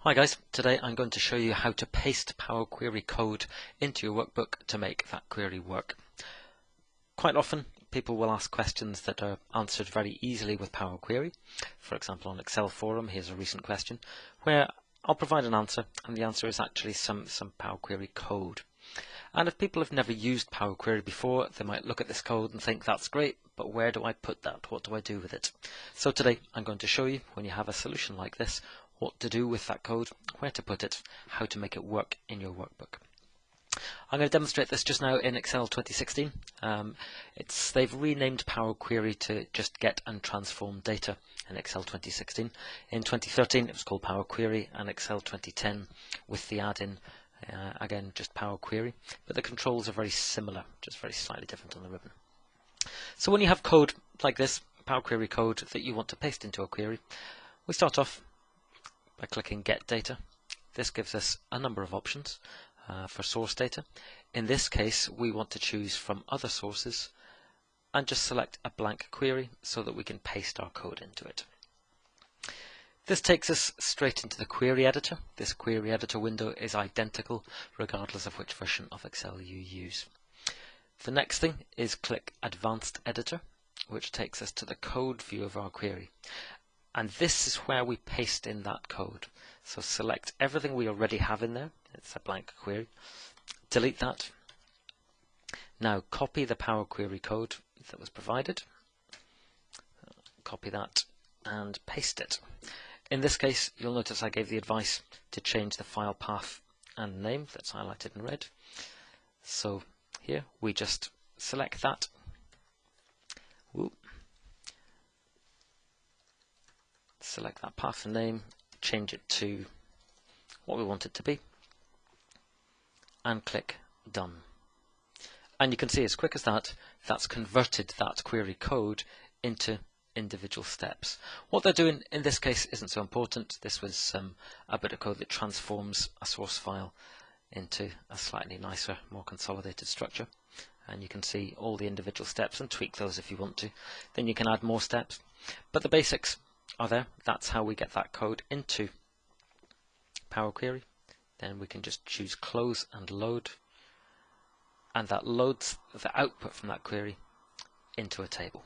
Hi guys, today I'm going to show you how to paste Power Query code into your workbook to make that query work. Quite often people will ask questions that are answered very easily with Power Query. For example, on Excel forum, here's a recent question where I'll provide an answer and the answer is actually some Power Query code. And if people have never used Power Query before, they might look at this code and think that's great, but where do I put that? What do I do with it? So today I'm going to show you, when you have a solution like this, what to do with that code, where to put it, how to make it work in your workbook. I'm going to demonstrate this just now in Excel 2016. They've renamed Power Query to just get and transform data in Excel 2016. In 2013 it was called Power Query, and Excel 2010 with the add-in again just Power Query, but the controls are very similar, just very slightly different on the ribbon. So when you have code like this, Power Query code that you want to paste into a query, we start off by clicking Get Data. This gives us a number of options for source data. In this case, we want to choose from other sources and just select a blank query so that we can paste our code into it. This takes us straight into the query editor. This query editor window is identical regardless of which version of Excel you use. The next thing is click Advanced Editor, which takes us to the code view of our query. And this is where we paste in that code. So select everything we already have in there. It's a blank query. Delete that. Now copy the Power Query code that was provided. Copy that and paste it. In this case, you'll notice I gave the advice to change the file path and name that's highlighted in red. So here we just select that. Select that path and name, change it to what we want it to be, and click Done. And you can see as quick as that, that's converted that query code into individual steps. What they're doing in this case isn't so important. This was a bit of code that transforms a source file into a slightly nicer, more consolidated structure. And you can see all the individual steps and tweak those if you want to. Then you can add more steps. But the basics are there. That's how we get that code into Power Query. Then we can just choose Close and Load, and that loads the output from that query into a table.